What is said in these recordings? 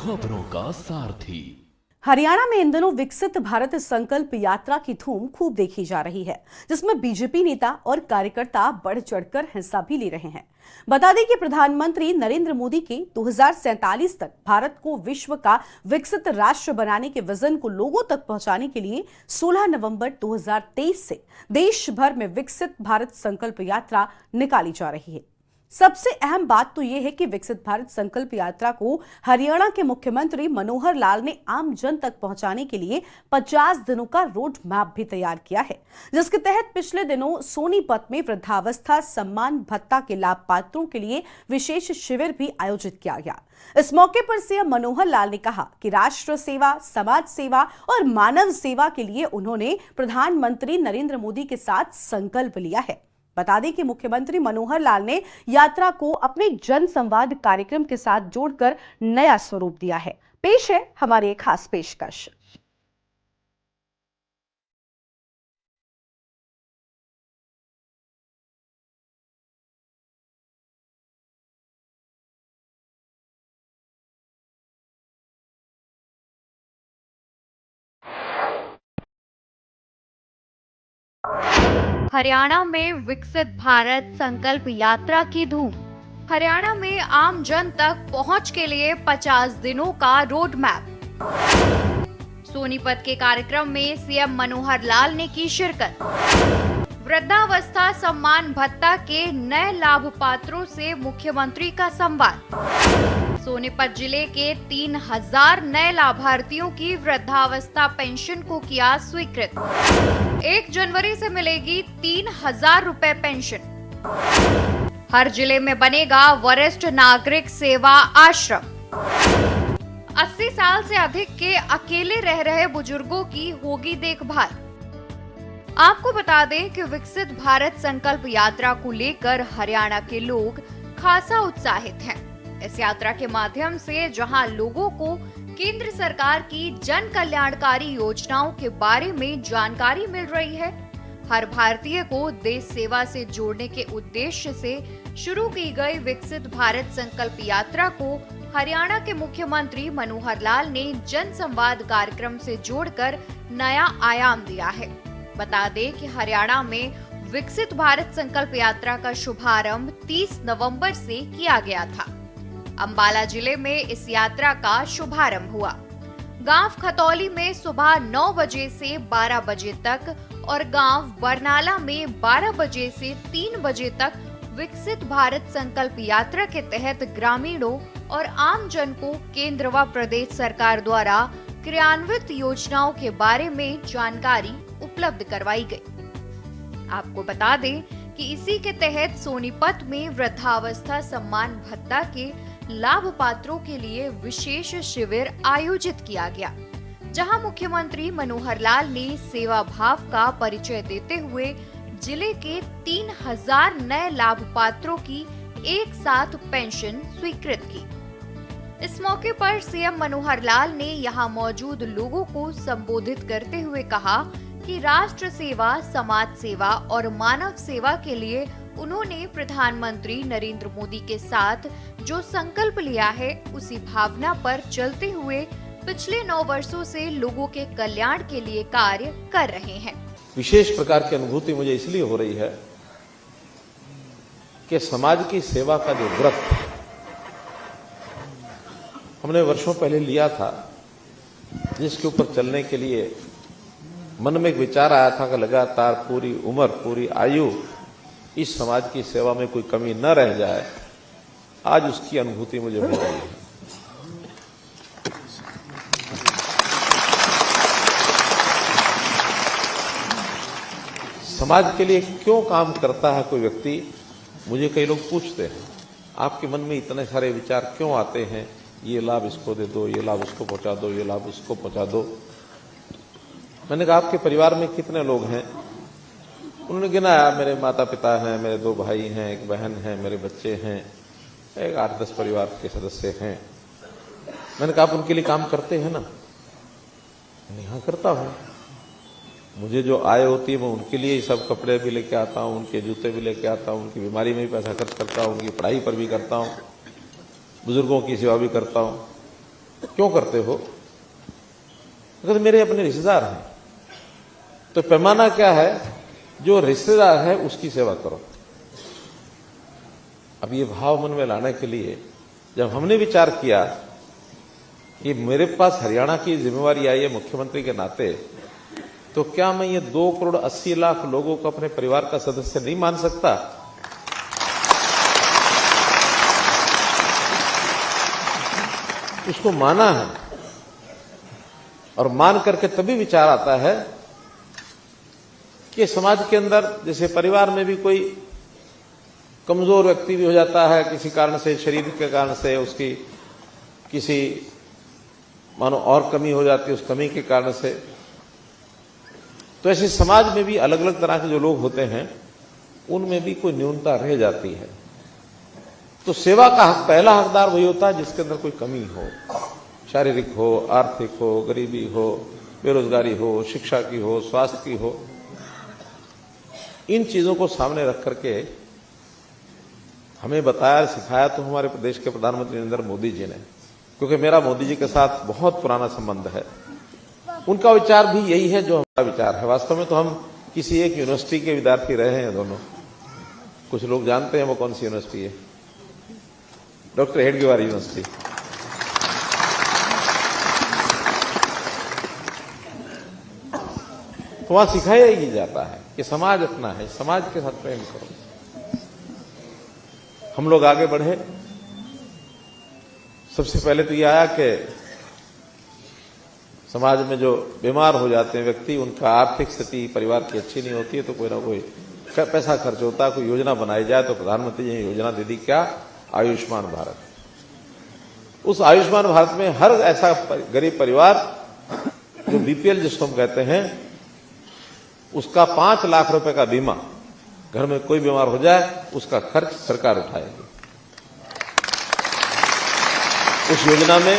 खबरों का सारथी। हरियाणा में इन दिनों विकसित भारत संकल्प यात्रा की धूम खूब देखी जा रही है, जिसमें बीजेपी नेता और कार्यकर्ता बढ़ चढ़कर हिस्सा भी ले रहे हैं। बता दें कि प्रधानमंत्री नरेंद्र मोदी के 2047 तक भारत को विश्व का विकसित राष्ट्र बनाने के विजन को लोगों तक पहुंचाने के लिए 16 नवंबर 2023 से देश भर में विकसित भारत संकल्प यात्रा निकाली जा रही है। सबसे अहम बात तो यह है कि विकसित भारत संकल्प यात्रा को हरियाणा के मुख्यमंत्री मनोहर लाल ने आम जन तक पहुंचाने के लिए 50 दिनों का रोड मैप भी तैयार किया है, जिसके तहत पिछले दिनों सोनीपत में वृद्धावस्था सम्मान भत्ता के लाभ पात्रों के लिए विशेष शिविर भी आयोजित किया गया। इस मौके पर सीएम मनोहर लाल ने कहा कि राष्ट्र सेवा, समाज सेवा और मानव सेवा के लिए उन्होंने प्रधानमंत्री नरेंद्र मोदी के साथ संकल्प लिया है। बता दें कि मुख्यमंत्री मनोहर लाल ने यात्रा को अपने जन संवाद कार्यक्रम के साथ जोड़कर नया स्वरूप दिया है। पेश है हमारी एक खास पेशकश। हरियाणा में विकसित भारत संकल्प यात्रा की धूम। हरियाणा में आम जन तक पहुंच के लिए 50 दिनों का रोड मैप। सोनीपत के कार्यक्रम में सीएम मनोहर लाल ने की शिरकत। वृद्धावस्था सम्मान भत्ता के नए लाभ पात्रों से मुख्यमंत्री का संवाद। सोनीपत जिले के 3000 नए लाभार्थियों की वृद्धावस्था पेंशन को किया स्वीकृत। 1 जनवरी से मिलेगी 3000 रुपए पेंशन। हर जिले में बनेगा वरिष्ठ नागरिक सेवा आश्रम। 80 साल से अधिक के अकेले रह रहे बुजुर्गों की होगी देखभाल। आपको बता दें कि विकसित भारत संकल्प यात्रा को लेकर हरियाणा के लोग खासा उत्साहित हैं। इस यात्रा के माध्यम से जहां लोगों को केंद्र सरकार की जन कल्याणकारी योजनाओं के बारे में जानकारी मिल रही है, हर भारतीय को देश सेवा से जोड़ने के उद्देश्य से शुरू की गई विकसित भारत संकल्प यात्रा को हरियाणा के मुख्यमंत्री मनोहर लाल ने जन संवाद कार्यक्रम से जोड़कर नया आयाम दिया है। बता दें कि हरियाणा में विकसित भारत संकल्प यात्रा का शुभारंभ 30 नवंबर से किया गया था। अंबाला जिले में इस यात्रा का शुभारंभ हुआ। गांव खतौली में सुबह 9 बजे से 12 बजे तक और गांव बरनाला में 12 बजे से 3 बजे तक विकसित भारत संकल्प यात्रा के तहत ग्रामीणों और आम जन को केंद्र व प्रदेश सरकार द्वारा क्रियान्वित योजनाओं के बारे में जानकारी उपलब्ध करवाई गई। आपको बता दें कि इसी के तहत सोनीपत में वृद्धावस्था सम्मान भत्ता के लाभ पात्रों के लिए विशेष शिविर आयोजित किया गया, जहां मुख्यमंत्री मनोहर लाल ने सेवा भाव का परिचय देते हुए जिले के 3000 नए लाभ पात्रों की एक साथ पेंशन स्वीकृत की। इस मौके पर सीएम मनोहर लाल ने यहां मौजूद लोगों को संबोधित करते हुए कहा कि राष्ट्र सेवा, समाज सेवा और मानव सेवा के लिए उन्होंने प्रधानमंत्री नरेंद्र मोदी के साथ जो संकल्प लिया है, उसी भावना पर चलते हुए पिछले 9 वर्षों से लोगों के कल्याण के लिए कार्य कर रहे हैं। विशेष प्रकार की अनुभूति मुझे इसलिए हो रही है कि समाज की सेवा का जो व्रत हमने वर्षों पहले लिया था, जिसके ऊपर चलने के लिए मन में एक विचार आया था कि लगातार पूरी उम्र, पूरी आयु इस समाज की सेवा में कोई कमी न रह जाए, आज उसकी अनुभूति मुझे हो रही है। समाज के लिए क्यों काम करता है कोई व्यक्ति, मुझे कई लोग पूछते हैं, आपके मन में इतने सारे विचार क्यों आते हैं, ये लाभ इसको दे दो, ये लाभ उसको पहुंचा दो, ये लाभ उसको पहुंचा दो। मैंने कहा आपके परिवार में कितने लोग हैं? उन्होंने गिनाया, मेरे माता पिता हैं, मेरे 2 भाई हैं, 1 बहन है, मेरे बच्चे हैं, एक 8-10 परिवार के सदस्य हैं। मैंने कहा आप उनके लिए काम करते हैं ना? हाँ करता हूं। मुझे जो आय होती है मैं उनके लिए ही सब कपड़े भी लेके आता हूं, उनके जूते भी लेके आता हूं, उनकी बीमारी में भी पैसा खर्च करता हूं, उनकी पढ़ाई पर भी करता हूं, बुजुर्गों की सेवा भी करता हूं। क्यों करते हो? अगर मेरे अपने रिश्तेदार हैं तो पैमाना क्या है? जो रिश्तेदार है उसकी सेवा करो। अब ये भाव मन में लाने के लिए जब हमने विचार किया कि मेरे पास हरियाणा की जिम्मेवारी आई है मुख्यमंत्री के नाते, तो क्या मैं ये 2,80,00,000 लोगों को अपने परिवार का सदस्य नहीं मान सकता? उसको माना है और मान करके तभी विचार आता है कि समाज के अंदर जैसे परिवार में भी कोई कमजोर व्यक्ति भी हो जाता है किसी कारण से, शरीर के कारण से उसकी किसी मानो और कमी हो जाती है, उस कमी के कारण से, तो ऐसे समाज में भी अलग अलग तरह के जो लोग होते हैं उनमें भी कोई न्यूनता रह जाती है। तो सेवा का हक, पहला हकदार वही होता है जिसके अंदर कोई कमी हो, शारीरिक हो, आर्थिक हो, गरीबी हो, बेरोजगारी हो, शिक्षा की हो, स्वास्थ्य की हो। इन चीजों को सामने रख करके हमें बताया, सिखाया तो हमारे प्रदेश के प्रधानमंत्री नरेंद्र मोदी जी ने, क्योंकि मेरा मोदी जी के साथ बहुत पुराना संबंध है। उनका विचार भी यही है जो हमारा विचार है। वास्तव में तो हम किसी एक यूनिवर्सिटी के विद्यार्थी रहे हैं दोनों। कुछ लोग जानते हैं वो कौन सी यूनिवर्सिटी है, डॉक्टर हेडगेवार यूनिवर्सिटी। तो वहां सिखाया ही जाता है कि समाज अपना है, समाज के साथ प्रेम करो। हम लोग आगे बढ़े। सबसे पहले तो यह आया कि समाज में जो बीमार हो जाते हैं व्यक्ति, उनका आर्थिक स्थिति परिवार की अच्छी नहीं होती है, तो कोई ना कोई पैसा खर्च होता है, कोई योजना बनाई जाए। तो प्रधानमंत्री जी ने योजना दे दी, क्या? आयुष्मान भारत। उस आयुष्मान भारत में हर ऐसा गरीब परिवार जो बीपीएल जिसको हम कहते हैं, उसका 5 लाख रुपए का बीमा, घर में कोई बीमार हो जाए उसका खर्च सरकार उठाएगी। उस योजना में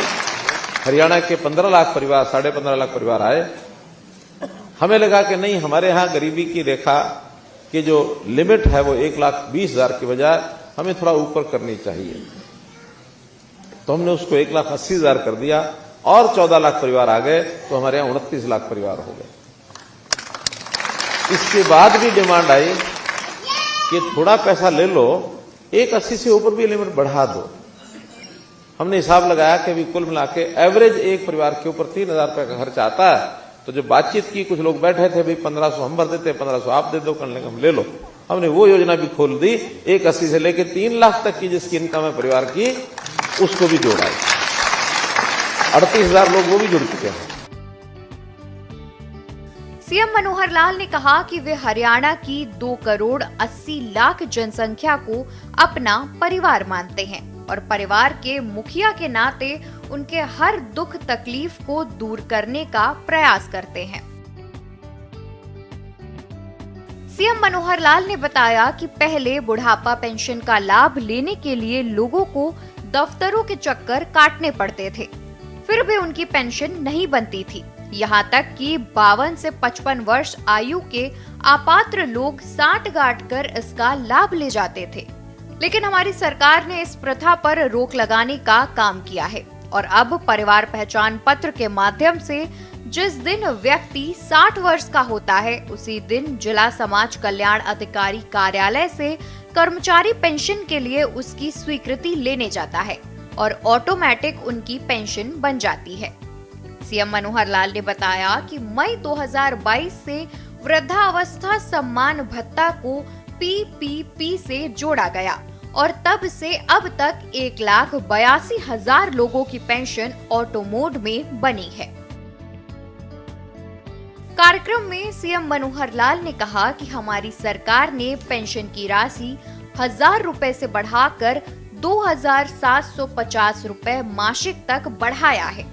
हरियाणा के 15 लाख परिवार, 15.5 लाख परिवार आए। हमें लगा कि नहीं, हमारे यहां गरीबी की रेखा की जो लिमिट है वो 1,20,000 की बजाय हमें थोड़ा ऊपर करनी चाहिए। तो हमने उसको 1,80,000 कर दिया और 14 लाख परिवार आ गए, तो हमारे यहां 29 लाख परिवार हो गए। इसके बाद भी डिमांड आई कि थोड़ा पैसा ले लो, 1,80 से ऊपर भी लिमिट बढ़ा दो। हमने हिसाब लगाया कि भी कुल मिला के एवरेज एक परिवार के ऊपर 3,000 रुपए का खर्च आता है। तो जो बातचीत की, कुछ लोग बैठे थे, भाई 1,500 हम भर देते, 1,500 आप दे दो, करने का हम ले लो। हमने वो योजना भी खोल दी, 1,80 से लेकर 3 लाख तक की जिसकी इनकम है परिवार की, उसको भी जोड़ा। 38,000 लोग वो भी जुड़ चुके हैं। सीएम मनोहर लाल ने कहा कि वे हरियाणा की 2,80,00,000 जनसंख्या को अपना परिवार मानते हैं और परिवार के मुखिया के नाते उनके हर दुख तकलीफ को दूर करने का प्रयास करते हैं। सीएम मनोहर लाल ने बताया कि पहले बुढ़ापा पेंशन का लाभ लेने के लिए लोगों को दफ्तरों के चक्कर काटने पड़ते थे, फिर भी उनकी पेंशन नहीं बनती थी। यहाँ तक कि 52 से 55 वर्ष आयु के अपात्र लोग 60 गांठ कर इसका लाभ ले जाते थे। लेकिन हमारी सरकार ने इस प्रथा पर रोक लगाने का काम किया है और अब परिवार पहचान पत्र के माध्यम से जिस दिन व्यक्ति 60 वर्ष का होता है, उसी दिन जिला समाज कल्याण अधिकारी कार्यालय से कर्मचारी पेंशन के लिए उसकी स्वीकृति लेने जाता है और ऑटोमेटिक उनकी पेंशन बन जाती है। सीएम मनोहर लाल ने बताया कि मई 2022 से वृद्धावस्था सम्मान भत्ता को पीपीपी से जोड़ा गया और तब से अब तक 1,82,000 लोगों की पेंशन ऑटो मोड में बनी है। कार्यक्रम में सीएम मनोहर लाल ने कहा कि हमारी सरकार ने पेंशन की राशि 1,000 रुपए से बढ़ाकर 2,750 रुपए मासिक तक बढ़ाया है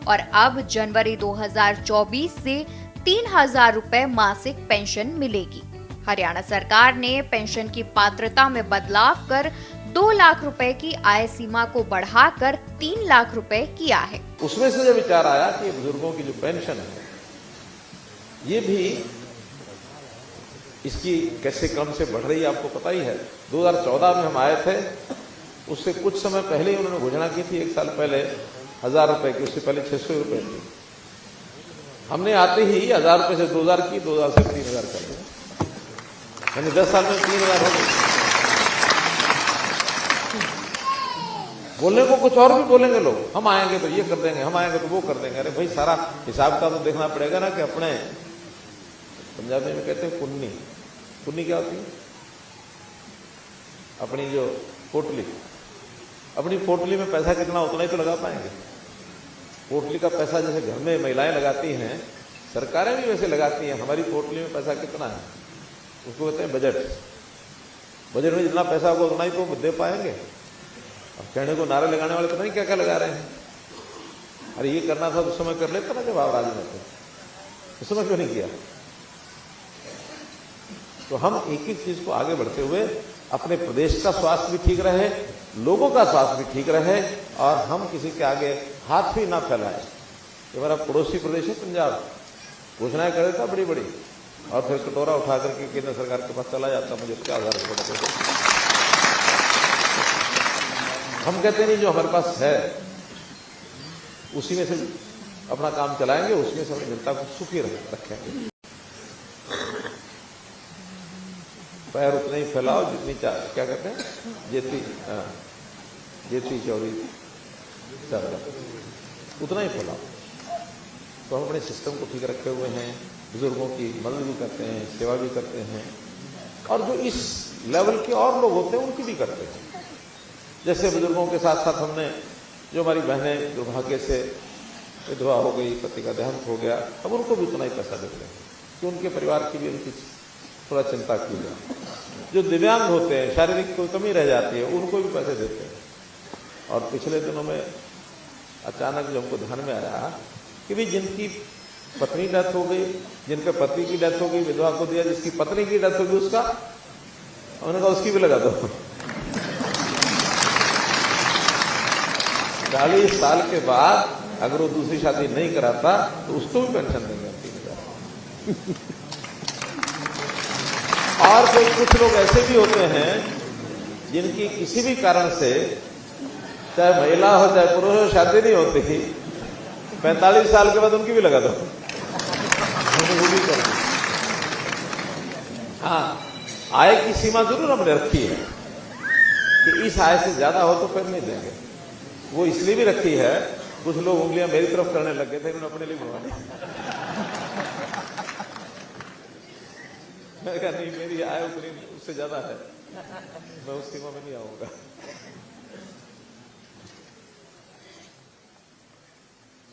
और अब जनवरी 2024 से 3,000 रुपए मासिक पेंशन मिलेगी। हरियाणा सरकार ने पेंशन की पात्रता में बदलाव कर 2 लाख रुपए की आय सीमा को बढ़ाकर 3 लाख रुपए किया है। उसमें से जब विचार आया कि बुजुर्गों की जो पेंशन है, ये भी इसकी कैसे क्रम से बढ़ रही है आपको पता ही है। 2014 में हम आए थे, उससे कुछ समय पहले ही उन्होंने घोषणा की थी, 1 साल पहले, 1000 रुपए की, उससे पहले 600 रुपए थी। हमने आते ही 1000 रुपए से 2000 की, 2000 से 3000 कर दिया, यानी 10 साल में 3000 हो गए। बोलने को कुछ और भी बोलेंगे लोग, हम आएंगे तो ये कर देंगे, हम आएंगे तो वो कर देंगे। अरे भाई सारा हिसाब का तो देखना पड़ेगा ना कि अपने पंजाबी में कहते हैं पुन्नी। पुन्नी क्या होती है? अपनी जो पोटली, अपनी पोटली में पैसा कितना उतना ही तो लगा पाएंगे। पोटली का पैसा जैसे घर में महिलाएं लगाती हैं, सरकारें भी वैसे लगाती हैं। हमारी पोटली में पैसा कितना है उसको कहते हैं बजट। बजट में जितना पैसा होगा उतना ही तो दे पाएंगे। अब कहने को नारे लगाने वाले पता नहीं क्या क्या लगा रहे हैं। अरे ये करना था उस समय कर लेता ना जब आप राज में थे, उस समय क्यों नहीं किया? तो हम एक एक चीज को आगे बढ़ते हुए अपने प्रदेश का स्वास्थ्य भी ठीक रहे, लोगों का स्वास्थ्य भी ठीक रहे और हम किसी के आगे हाथ भी ना फैलाए। ये हमारा पड़ोसी प्रदेश है पंजाब, घोषणाएं कर देता बड़ी बड़ी और फिर कटोरा उठा करके केंद्र सरकार के पास चला जाता, मुझे क्या 1000 रुपये देते। हम कहते नहीं जो हमारे पास है उसी में से अपना काम चलाएंगे, उसमें से अपनी जनता को सुखी रखेंगे। पैर उतना ही फैलाओ जितनी क्या कहते हैं जेती चौड़ी चादर, उतना ही फैलाओ। तो हम अपने सिस्टम को ठीक रखे हुए हैं, बुजुर्गों की मदद भी करते हैं, सेवा भी करते हैं और जो इस लेवल के और लोग होते हैं उनकी भी करते हैं। जैसे बुजुर्गों के साथ साथ हमने जो हमारी बहनें दुर्भाग्य से विधवा हो गई, पति का देहांत हो गया, अब उनको भी उतना ही पैसा देते हैं कि उनके परिवार की भी उनकी थोड़ा चिंता की जाए। जो दिव्यांग होते हैं, शारीरिक कोई कमी रह जाती है, उनको भी पैसे देते हैं। और पिछले दिनों में अचानक जो हमको ध्यान में आया कि भी जिनकी पत्नी डेथ हो गई, जिनके पति की डेथ हो गई, विधवा को दिया, जिसकी पत्नी की डेथ हो गई उसका, उन्होंने कहा उसकी भी लगा दो। 40 साल के बाद अगर वो दूसरी शादी नहीं कराता तो उसको भी पेंशन देंगे 3000। और फिर कुछ लोग ऐसे भी होते हैं जिनकी किसी भी कारण से, चाहे महिला हो चाहे पुरुष हो, शादी नहीं होती, 45 साल के बाद उनकी भी लगा दो, वो भी कर दो। हाँ, आय की सीमा जरूर हमने रखी है कि इस आय से ज्यादा हो तो फिर नहीं देंगे। वो इसलिए भी रखी है, कुछ लोग उंगलियां मेरी तरफ करने लग गए थे, उन्होंने अपने लिए बनवा ली। मैं कहा नहीं, मेरी आय उतनी उससे ज्यादा है, मैं उस सीमा में नहीं आऊंगा।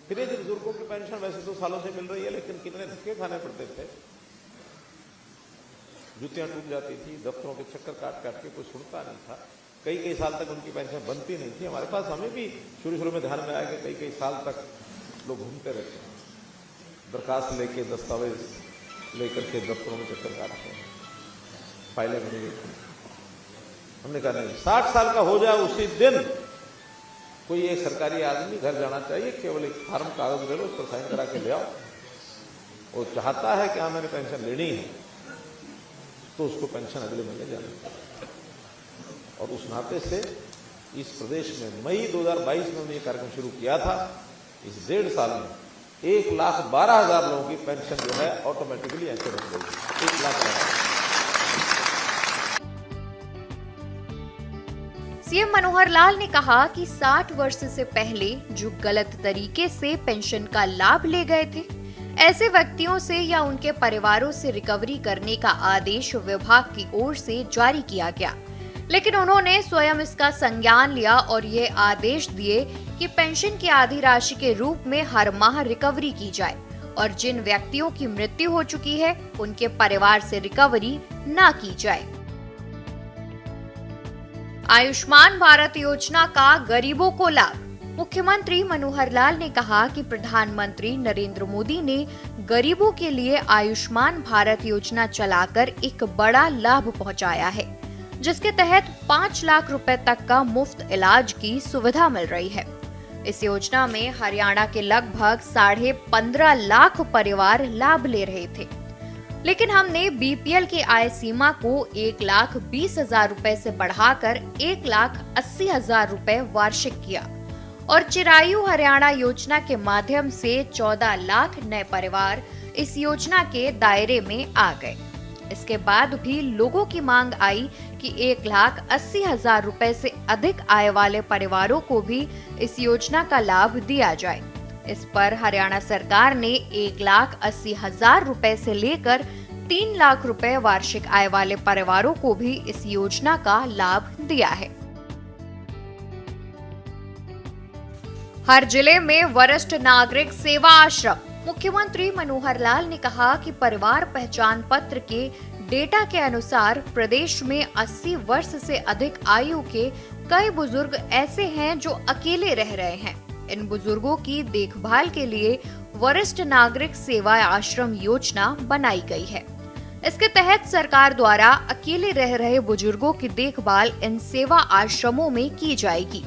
फिर ये बुजुर्गों की पेंशन वैसे तो सालों से मिल रही है, लेकिन कितने धक्के खाने पड़ते थे, जुतियां टूट जाती थी, दफ्तरों के चक्कर काट काट के कोई सुनता नहीं था। कई साल तक उनकी पेंशन बनती नहीं थी। हमारे पास, हमें भी शुरू में ध्यान में आया कि कई साल तक लोग घूमते रहते हैं, दरखास्त लेके, दस्तावेज लेकर के दफ्तरों में चक्कर काटते हैं, फाइलें बनी गई। हमने कहा नहीं, 60 साल का हो जाए उसी दिन कोई एक सरकारी आदमी घर जाना चाहिए, केवल एक फार्म कागज ले लो, उस पर साइन करा के ले आओ। वो चाहता है कि हाँ मैंने पेंशन लेनी है तो उसको पेंशन अगले महीने जानी चाहिए। और उस नाते से इस प्रदेश में मई 2022 में हमने ये कार्यक्रम शुरू किया था। इस 1.5 साल में 1,12,000 लोगों की पेंशन जो है ऑटोमेटिकली ऐसे बन गई, 1 लाख। सीएम मनोहर लाल ने कहा कि 60 वर्ष से पहले जो गलत तरीके से पेंशन का लाभ ले गए थे, ऐसे व्यक्तियों से या उनके परिवारों से रिकवरी करने का आदेश विभाग की ओर से जारी किया गया, लेकिन उन्होंने स्वयं इसका संज्ञान लिया और ये आदेश दिए कि पेंशन की आधी राशि के रूप में हर माह रिकवरी की जाए और जिन व्यक्तियों की मृत्यु हो चुकी है उनके परिवार से रिकवरी ना की जाए। आयुष्मान भारत योजना का गरीबों को लाभ। मुख्यमंत्री मनोहर लाल ने कहा कि प्रधानमंत्री नरेंद्र मोदी ने गरीबों के लिए आयुष्मान भारत योजना चलाकर एक बड़ा लाभ पहुंचाया है, जिसके तहत 5 लाख रुपए तक का मुफ्त इलाज की सुविधा मिल रही है। इस योजना में हरियाणा के लगभग 15.5 लाख परिवार लाभ ले रहे थे, लेकिन हमने बीपीएल की आय सीमा को 1,20,000 रुपए से बढ़ाकर 1,80,000 रुपए वार्षिक किया और चिरायु हरियाणा योजना के माध्यम से 14 लाख नए परिवार इस योजना के दायरे में आ गए। इसके बाद भी लोगों की मांग आई कि 1,80,000 रुपए से अधिक आय वाले परिवारों को भी इस योजना का लाभ दिया जाए। इस पर हरियाणा सरकार ने 1,80,000 रुपए से लेकर 3 लाख रुपए वार्षिक आय वाले परिवारों को भी इस योजना का लाभ दिया है। हर जिले में वरिष्ठ नागरिक सेवा आश्रम। मुख्यमंत्री मनोहर लाल ने कहा कि परिवार पहचान पत्र के डेटा के अनुसार प्रदेश में 80 वर्ष से अधिक आयु के कई बुजुर्ग ऐसे हैं जो अकेले रह रहे हैं। इन बुजुर्गों की देखभाल के लिए वरिष्ठ नागरिक सेवा आश्रम योजना बनाई गई है। इसके तहत सरकार द्वारा अकेले रह रहे बुजुर्गों की देखभाल इन सेवा आश्रमों में की जाएगी।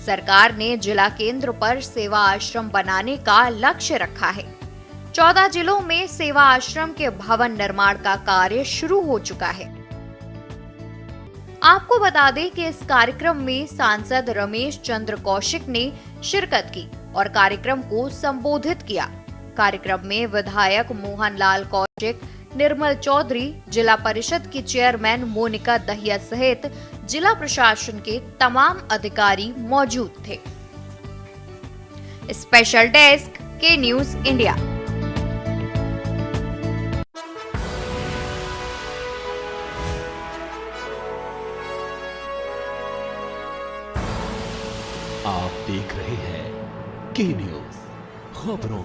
सरकार ने जिला केंद्र पर सेवा आश्रम बनाने का लक्ष्य रखा है। 14 जिलों में सेवा आश्रम के भवन निर्माण का कार्य शुरू हो चुका है। आपको बता दें कि इस कार्यक्रम में सांसद रमेश चंद्र कौशिक ने शिरकत की और कार्यक्रम को संबोधित किया। कार्यक्रम में विधायक मोहन लाल कौशिक, निर्मल चौधरी, जिला परिषद की चेयरमैन मोनिका दहिया सहित जिला प्रशासन के तमाम अधिकारी मौजूद थे। स्पेशल डेस्क के न्यूज इंडिया। आप देख रहे हैं के न्यूज खबरों